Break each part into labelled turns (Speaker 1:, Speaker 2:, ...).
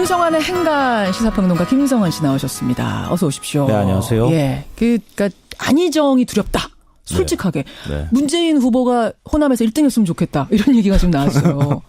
Speaker 1: 김성환의 행간 시사평론가 김성환 씨 나오셨습니다. 어서 오십시오.
Speaker 2: 네, 안녕하세요.
Speaker 1: 예, 그러니까 안희정이 두렵다. 솔직하게. 네. 문재인 후보가 호남에서 1등했으면 좋겠다. 이런 얘기가 지금 나왔어요.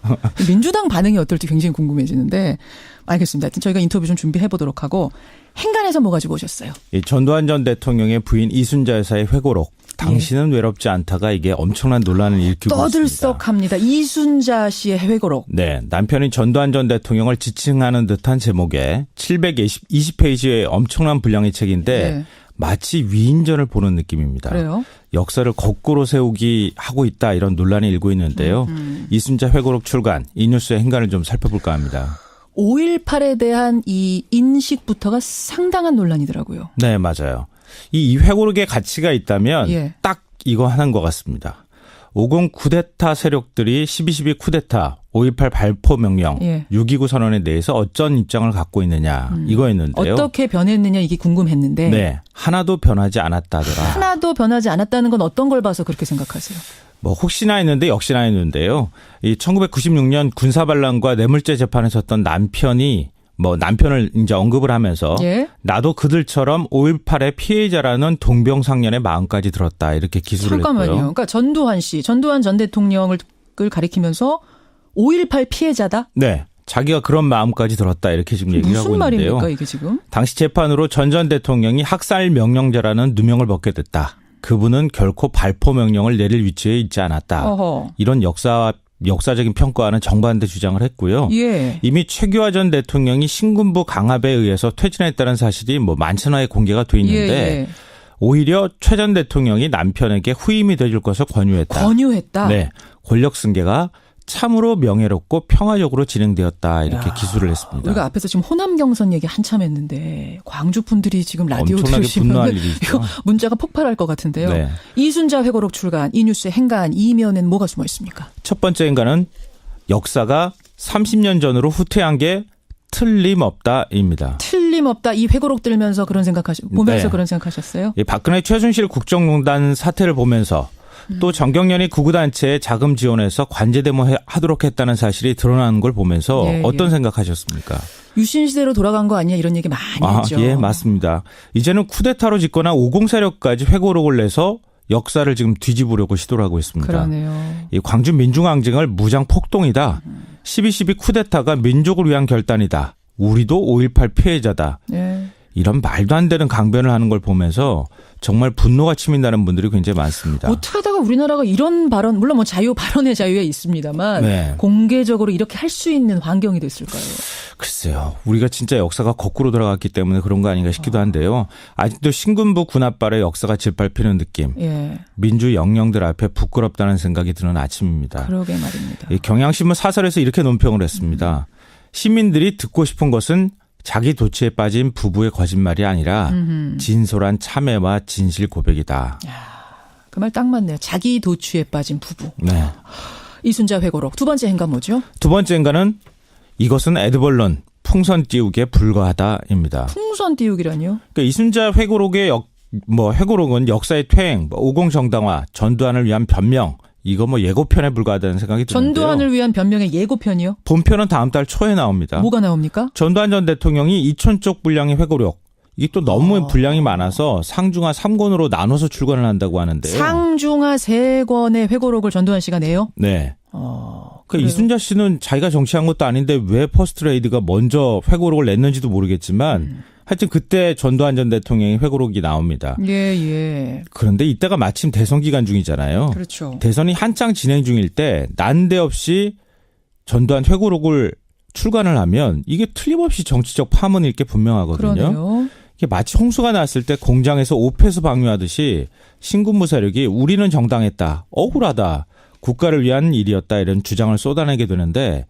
Speaker 1: 민주당 반응이 어떨지 굉장히 궁금해지는데 알겠습니다. 하여튼 저희가 인터뷰 좀 준비해 보도록 하고 행간에서 뭐 가지고 오셨어요?
Speaker 2: 전두환 전 대통령의 부인 이순자 여사의 회고록. 당신은 외롭지 않다가 이게 엄청난 논란을 일으키고 있습니다.
Speaker 1: 떠들썩합니다. 이순자 씨의 회고록.
Speaker 2: 네, 남편이 전두환 전 대통령을 지칭하는 듯한 제목에 720페이지의 엄청난 분량의 책인데 네. 마치 위인전을 보는 느낌입니다.
Speaker 1: 그래요?
Speaker 2: 역사를 거꾸로 세우기 하고 있다 이런 논란이 일고 있는데요. 이순자 회고록 출간, 이 뉴스의 행간을 좀 살펴볼까 합니다.
Speaker 1: 5.18에 대한 이 인식부터가 상당한 논란이더라고요.
Speaker 2: 네, 맞아요. 이 회고록의 가치가 있다면 예. 딱 이거 하나인 것 같습니다. 50 쿠데타 세력들이 12.12 쿠데타, 5.18 발포 명령, 예. 6.29 선언에 대해서 어떤 입장을 갖고 있느냐 이거였는데요.
Speaker 1: 어떻게 변했느냐 이게 궁금했는데.
Speaker 2: 네, 하나도 변하지 않았다더라.
Speaker 1: 하나도 변하지 않았다는 건 어떤 걸 봐서 그렇게 생각하세요?
Speaker 2: 뭐 혹시나 했는데 역시나 했는데요. 이 1996년 군사반란과 뇌물죄 재판에 섰던 남편이 남편을 이제 언급을 하면서 예? 나도 그들처럼 5.18의 피해자라는 동병상련의 마음까지 들었다 이렇게 기술을
Speaker 1: 잠깐만요.
Speaker 2: 했고요.
Speaker 1: 그러니까 전두환 전 대통령을 가리키면서 5.18 피해자다?
Speaker 2: 네. 자기가 그런 마음까지 들었다 이렇게 지금 얘기를 하고 있는데요.
Speaker 1: 무슨 말입니까 이게 지금?
Speaker 2: 당시 재판으로 전 대통령이 학살 명령자라는 누명을 벗게 됐다. 그분은 결코 발포 명령을 내릴 위치에 있지 않았다. 어허. 이런 역사적인 평가와는 정반대 주장을 했고요. 예. 이미 최규하 전 대통령이 신군부 강압에 의해서 퇴진했다는 사실이 만천하에 공개가 돼 있는데 예. 오히려 최 전 대통령이 남편에게 후임이 돼줄 것을 권유했다.
Speaker 1: 권유했다?
Speaker 2: 네. 권력 승계가 참으로 명예롭고 평화적으로 진행되었다 이렇게 기술을 했습니다.
Speaker 1: 우리가 앞에서 지금 호남 경선 얘기 한참 했는데 광주 분들이 지금 라디오 들으시면 이거 문자가 폭발할 것 같은데요. 네. 이순자 회고록 출간, 이 뉴스의 행간, 이면엔 뭐가 숨어 있습니까?
Speaker 2: 첫 번째 행간은 역사가 30년 전으로 후퇴한 게 틀림없다입니다.
Speaker 1: 틀림없다. 이 회고록 들면서 보면서
Speaker 2: 네.
Speaker 1: 그런 생각하셨어요?
Speaker 2: 박근혜 최순실 국정농단 사태를 보면서 또 정경련이 구구단체에 자금 지원해서 관제대모 하도록 했다는 사실이 드러나는 걸 보면서 예, 어떤 생각하셨습니까?
Speaker 1: 유신 시대로 돌아간 거 아니야 이런 얘기 많이 했죠.
Speaker 2: 예, 맞습니다. 이제는 쿠데타로 짓거나 50 세력까지 회고록을 내서 역사를 지금 뒤집으려고 시도를 하고 있습니다.
Speaker 1: 그러네요.
Speaker 2: 이 광주 민중항쟁을 무장 폭동이다. 12.12 쿠데타가 민족을 위한 결단이다. 우리도 5.18 피해자다. 예. 이런 말도 안 되는 강변을 하는 걸 보면서 정말 분노가 치민다는 분들이 굉장히 많습니다.
Speaker 1: 어떻게 하다가 우리나라가 이런 발언, 물론 발언의 자유에 있습니다만 네. 공개적으로 이렇게 할 수 있는 환경이 됐을까요?
Speaker 2: 글쎄요. 우리가 진짜 역사가 거꾸로 돌아갔기 때문에 그런 거 아닌가 싶기도 한데요. 아직도 신군부 군합발의 역사가 짓밟히는 느낌. 예. 민주 영령들 앞에 부끄럽다는 생각이 드는 아침입니다.
Speaker 1: 그러게 말입니다.
Speaker 2: 경향신문 사설에서 이렇게 논평을 했습니다. 시민들이 듣고 싶은 것은 자기 도취에 빠진 부부의 거짓말이 아니라 진솔한 참회와 진실 고백이다.
Speaker 1: 그 말 딱 맞네요. 자기 도취에 빠진 부부.
Speaker 2: 네.
Speaker 1: 이순자 회고록. 두 번째 행간 뭐죠?
Speaker 2: 두 번째 행간은 이것은 에드벌런 풍선 띄우기에 불과하다입니다.
Speaker 1: 풍선 띄우기라니요?
Speaker 2: 그러니까 이순자 회고록의 회고록은 역사의 퇴행, 50 정당화, 전두환을 위한 변명. 이거 예고편에 불과하다는 생각이 드는데요.
Speaker 1: 전두환을 위한 변명의 예고편이요?
Speaker 2: 본편은 다음 달 초에 나옵니다.
Speaker 1: 뭐가 나옵니까?
Speaker 2: 전두환 전 대통령이 2,000쪽 분량의 회고록. 이게 또 너무 분량이 많아서 상중하 3권으로 나눠서 출간을 한다고 하는데요.
Speaker 1: 상중하 3권의 회고록을 전두환 씨가 내요?
Speaker 2: 네. 그러니까 이순자 씨는 자기가 정치한 것도 아닌데 왜 퍼스트레이드가 먼저 회고록을 냈는지도 모르겠지만 하여튼 그때 전두환 전 대통령의 회고록이 나옵니다.
Speaker 1: 예.
Speaker 2: 그런데 이때가 마침 대선 기간 중이잖아요.
Speaker 1: 그렇죠.
Speaker 2: 대선이 한창 진행 중일 때 난데없이 전두환 회고록을 출간을 하면 이게 틀림없이 정치적 파문일 게 분명하거든요.
Speaker 1: 그러네요.
Speaker 2: 이게 마치 홍수가 났을 때 공장에서 오폐수 방류하듯이 신군부 세력이 우리는 정당했다. 억울하다. 국가를 위한 일이었다. 이런 주장을 쏟아내게 되는데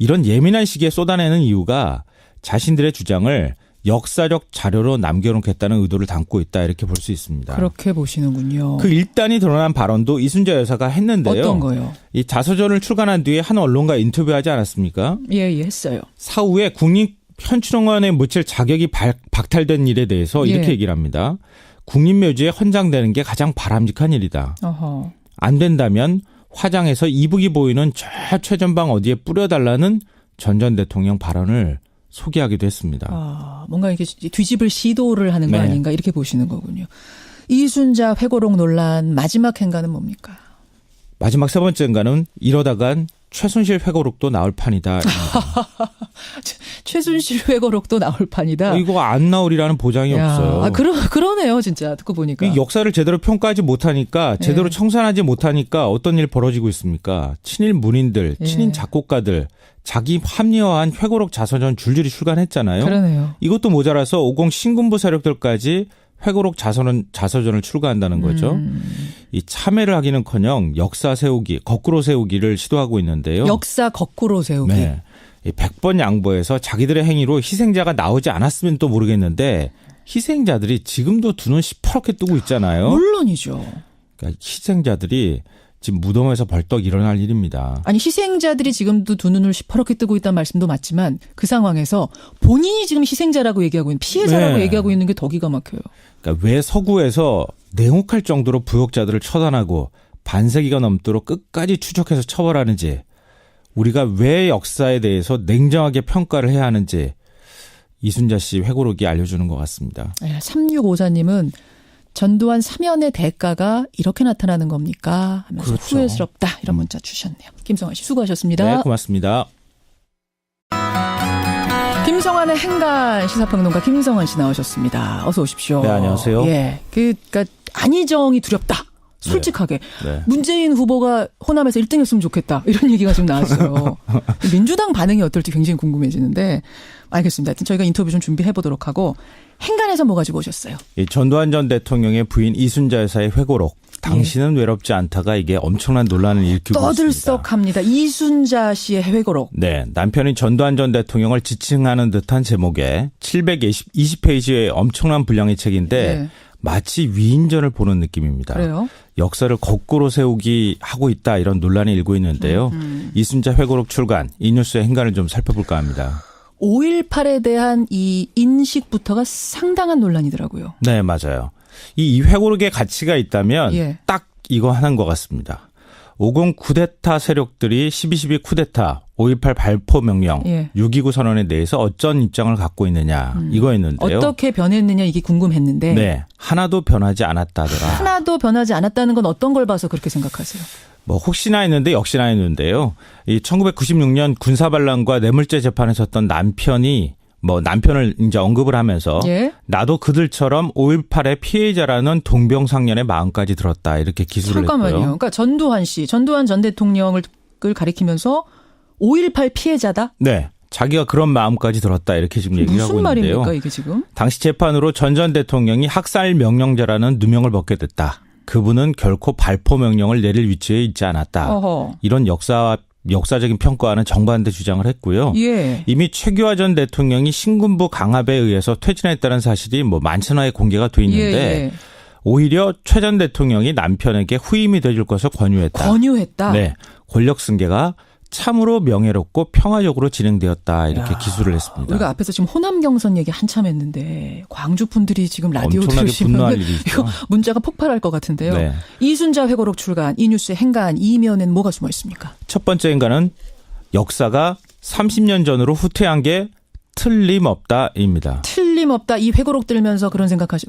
Speaker 2: 이런 예민한 시기에 쏟아내는 이유가 자신들의 주장을 역사적 자료로 남겨놓겠다는 의도를 담고 있다 이렇게 볼 수 있습니다.
Speaker 1: 그렇게 보시는군요.
Speaker 2: 그 일단이 드러난 발언도 이순자 여사가 했는데요.
Speaker 1: 어떤 거요?
Speaker 2: 이 자서전을 출간한 뒤에 한 언론과 인터뷰하지 않았습니까?
Speaker 1: 예, 했어요.
Speaker 2: 사후에 국립현충원에 묻힐 자격이 박탈된 일에 대해서 이렇게 얘기를 합니다. 국립묘지에 헌장되는 게 가장 바람직한 일이다. 어허. 안 된다면 화장해서 이북이 보이는 저 최전방 어디에 뿌려달라는 전 대통령 발언을 소개하기도 했습니다.
Speaker 1: 뭔가 이렇게 뒤집을 시도를 하는 거 아닌가 이렇게 보시는 거군요. 이순자 회고록 논란 마지막 행간은 뭡니까?
Speaker 2: 마지막 세 번째 행간은 이러다간 최순실 회고록도 나올 판이다.
Speaker 1: 최순실 회고록도 나올 판이다.
Speaker 2: 이거 안 나오리라는 보장이 없어요.
Speaker 1: 그러네요, 진짜 듣고 보니까.
Speaker 2: 역사를 제대로 평가하지 못하니까, 제대로 청산하지 못하니까 어떤 일이 벌어지고 있습니까? 친일 문인들, 친인 작곡가들, 자기 합리화한 회고록 자서전 줄줄이 출간했잖아요.
Speaker 1: 그러네요.
Speaker 2: 이것도 모자라서 50 신군부 세력들까지 회고록 자서전을 출간한다는 거죠. 이 참회를 하기는커녕 역사 세우기, 거꾸로 세우기를 시도하고 있는데요.
Speaker 1: 역사 거꾸로 세우기.
Speaker 2: 네. 100번 양보해서 자기들의 행위로 희생자가 나오지 않았으면 또 모르겠는데 희생자들이 지금도 두 눈 시퍼렇게 뜨고 있잖아요.
Speaker 1: 물론이죠.
Speaker 2: 그러니까 희생자들이 지금 무덤에서 벌떡 일어날 일입니다.
Speaker 1: 아니 희생자들이 지금도 두 눈을 시퍼렇게 뜨고 있다는 말씀도 맞지만 그 상황에서 본인이 지금 희생자라고 얘기하고 있는 피해자라고 얘기하고 있는 게 더 기가 막혀요.
Speaker 2: 그러니까 왜 서구에서 냉혹할 정도로 부역자들을 처단하고 반세기가 넘도록 끝까지 추적해서 처벌하는지, 우리가 왜 역사에 대해서 냉정하게 평가를 해야 하는지 이순자 씨 회고록이 알려주는 것 같습니다.
Speaker 1: 3654님은 전두환 사면의 대가가 이렇게 나타나는 겁니까? 하면서
Speaker 2: 그렇죠.
Speaker 1: 후회스럽다 이런 문자 주셨네요. 김성환 씨 수고하셨습니다.
Speaker 2: 네, 고맙습니다.
Speaker 1: 김성환의 행간 시사평론가 김성환 씨 나오셨습니다. 어서 오십시오.
Speaker 2: 네, 안녕하세요.
Speaker 1: 예, 그러니까 안희정이 두렵다. 솔직하게.
Speaker 2: 네.
Speaker 1: 문재인 후보가 호남에서 1등 했으면 좋겠다. 이런 얘기가 지금 나왔어요. 민주당 반응이 어떨지 굉장히 궁금해지는데 알겠습니다. 저희가 인터뷰 좀 준비해 보도록 하고 행간에서 뭐 가지고 오셨어요?
Speaker 2: 전두환 전 대통령의 부인 이순자 여사의 회고록. 당신은 외롭지 않다가 이게 엄청난 논란을 일으키고 있습니다.
Speaker 1: 떠들썩합니다. 이순자 씨의 회고록.
Speaker 2: 네, 남편이 전두환 전 대통령을 지칭하는 듯한 제목에 720페이지의 엄청난 분량의 책인데 마치 위인전을 보는 느낌입니다.
Speaker 1: 그래요?
Speaker 2: 역사를 거꾸로 세우기 하고 있다 이런 논란이 일고 있는데요. 이순자 회고록 출간, 이 뉴스의 행간을 좀 살펴볼까 합니다.
Speaker 1: 5.18에 대한 이 인식부터가 상당한 논란이더라고요.
Speaker 2: 네, 맞아요. 이 회고록의 가치가 있다면 딱 이거 하나인 것 같습니다. 50 쿠데타 세력들이 12.12 쿠데타, 5.18 발포 명령, 6.29 선언에 대해서 어떤 입장을 갖고 있느냐 이거였는데요.
Speaker 1: 어떻게 변했느냐 이게 궁금했는데.
Speaker 2: 네, 하나도 변하지 않았다더라.
Speaker 1: 하나도 변하지 않았다는 건 어떤 걸 봐서 그렇게 생각하세요?
Speaker 2: 혹시나 했는데 역시나 했는데요. 이 1996년 군사반란과 뇌물죄 재판에 섰던 남편이 남편을 이제 언급을 하면서 나도 그들처럼 5.18의 피해자라는 동병상련의 마음까지 들었다 이렇게 기술을
Speaker 1: 잠깐만요.
Speaker 2: 했고요.
Speaker 1: 그러니까 전두환 전 대통령을 가리키면서 5.18 피해자다?
Speaker 2: 네. 자기가 그런 마음까지 들었다 이렇게 지금 얘기를 하고 있는데요.
Speaker 1: 무슨 말입니까 이게 지금?
Speaker 2: 당시 재판으로 전 대통령이 학살 명령자라는 누명을 벗게 됐다. 그분은 결코 발포 명령을 내릴 위치에 있지 않았다. 이런 역사적인 평가와는 정반대 주장을 했고요. 이미 최규하 전 대통령이 신군부 강압에 의해서 퇴진했다는 사실이 만천하에 공개가 돼 있는데 오히려 최 전 대통령이 남편에게 후임이 돼줄 것을 권유했다. 네, 권력 승계가 참으로 명예롭고 평화적으로 진행되었다 이렇게 기술을 했습니다.
Speaker 1: 우리가 앞에서 지금 호남 경선 얘기 한참 했는데 광주 분들이 지금 라디오 들으시면 이거 문자가 폭발할 것 같은데요. 네. 이순자 회고록 출간, 이 뉴스의 행간 이면엔 뭐가 숨어 있습니까?
Speaker 2: 첫 번째 행간은 역사가 30년 전으로 후퇴한 게 틀림없다입니다.
Speaker 1: 틀림없다. 이 회고록 들면서 그런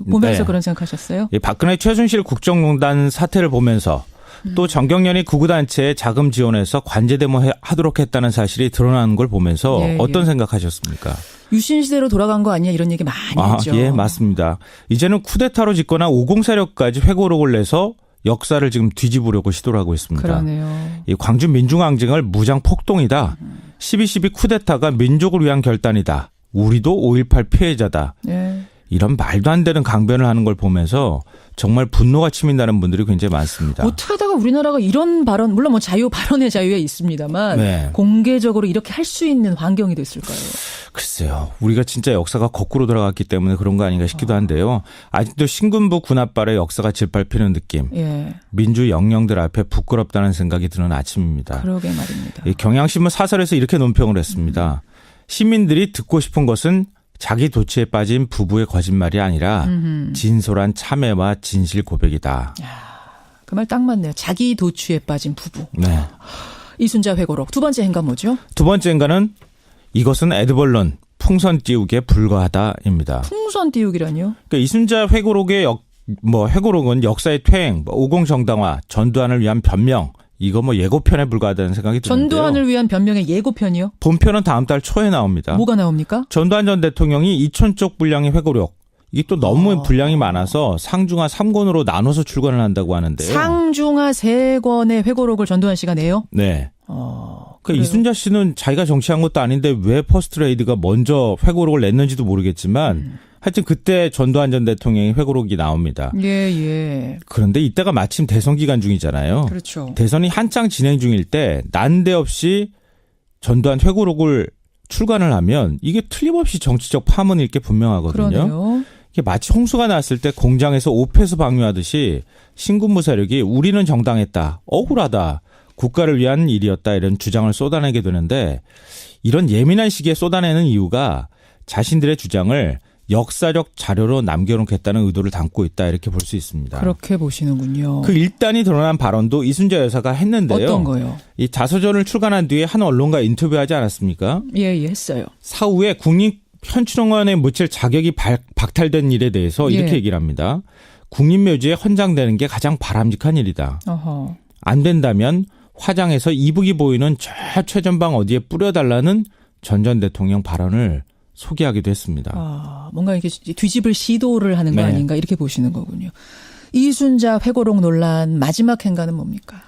Speaker 1: 보면서 그런 생각하셨어요?
Speaker 2: 박근혜 최순실 국정농단 사태를 보면서 또 정경련이 구구단체에 자금 지원해서 관제대모 하도록 했다는 사실이 드러나는 걸 보면서 어떤 생각하셨습니까?
Speaker 1: 유신 시대로 돌아간 거 아니야 이런 얘기 많이 했죠.
Speaker 2: 예, 맞습니다. 이제는 쿠데타로 짓거나 50 세력까지 회고록을 내서 역사를 지금 뒤집으려고 시도를 하고 있습니다.
Speaker 1: 그러네요.
Speaker 2: 이 광주 민중항쟁을 무장 폭동이다. 12.12 쿠데타가 민족을 위한 결단이다. 우리도 5.18 피해자다. 이런 말도 안 되는 강변을 하는 걸 보면서 정말 분노가 치민다는 분들이 굉장히 많습니다.
Speaker 1: 어떡하다가 우리나라가 이런 발언, 물론 발언의 자유에 있습니다만 공개적으로 이렇게 할 수 있는 환경이 됐을까요?
Speaker 2: 글쎄요. 우리가 진짜 역사가 거꾸로 돌아갔기 때문에 그런 거 아닌가 싶기도 한데요. 아직도 신군부 군합발의 역사가 짓밟히는 느낌. 민주 영령들 앞에 부끄럽다는 생각이 드는 아침입니다.
Speaker 1: 그러게 말입니다.
Speaker 2: 경향신문 사설에서 이렇게 논평을 했습니다. 시민들이 듣고 싶은 것은 자기 도취에 빠진 부부의 거짓말이 아니라 진솔한 참회와 진실 고백이다.
Speaker 1: 그 말 딱 맞네요. 자기 도취에 빠진 부부.
Speaker 2: 네.
Speaker 1: 이순자 회고록. 두 번째 행간 뭐죠?
Speaker 2: 두 번째 행간은 이것은 에드벌룬 풍선 띄우기에 불과하다입니다.
Speaker 1: 풍선 띄우기라니요?
Speaker 2: 그러니까 이순자 회고록의 회고록은 역사의 퇴행, 50 정당화, 전두환을 위한 변명, 이거 예고편에 불과하다는 생각이 드는데요.
Speaker 1: 전두환을 위한 변명의 예고편이요?
Speaker 2: 본편은 다음 달 초에 나옵니다.
Speaker 1: 뭐가 나옵니까?
Speaker 2: 전두환 전 대통령이 2000쪽 분량의 회고록, 이게 또 너무 분량이 많아서 상중하 3권으로 나눠서 출간을 한다고 하는데요.
Speaker 1: 상중하 3권의 회고록을 전두환 씨가 내요?
Speaker 2: 네. 그러니까 이순자 씨는 자기가 정치한 것도 아닌데 왜 퍼스트레이드가 먼저 회고록을 냈는지도 모르겠지만 하여튼 그때 전두환 전 대통령의 회고록이 나옵니다.
Speaker 1: 예.
Speaker 2: 그런데 이때가 마침 대선 기간 중이잖아요.
Speaker 1: 그렇죠.
Speaker 2: 대선이 한창 진행 중일 때 난데없이 전두환 회고록을 출간을 하면 이게 틀림없이 정치적 파문일 게 분명하거든요.
Speaker 1: 그러네요.
Speaker 2: 이게 마치 홍수가 났을 때 공장에서 오폐수 방류하듯이 신군부 세력이 우리는 정당했다, 억울하다, 국가를 위한 일이었다 이런 주장을 쏟아내게 되는데 이런 예민한 시기에 쏟아내는 이유가 자신들의 주장을 역사적 자료로 남겨놓겠다는 의도를 담고 있다 이렇게 볼 수 있습니다.
Speaker 1: 그렇게 보시는군요.
Speaker 2: 그 일단이 드러난 발언도 이순자 여사가 했는데요.
Speaker 1: 어떤 거요?
Speaker 2: 이 자서전을 출간한 뒤에 한 언론과 인터뷰하지 않았습니까?
Speaker 1: 예, 했어요.
Speaker 2: 사후에 국립현충원에 묻힐 자격이 박탈된 일에 대해서 이렇게 얘기를 합니다. 국립묘지에 헌장되는 게 가장 바람직한 일이다.
Speaker 1: 어허.
Speaker 2: 안 된다면 화장해서 이북이 보이는 저 최전방 어디에 뿌려달라는 전 대통령 발언을 소개하기도 했습니다.
Speaker 1: 뭔가 이렇게 뒤집을 시도를 하는 거 아닌가 이렇게 보시는 거군요. 이순자 회고록 논란 마지막 행간은 뭡니까?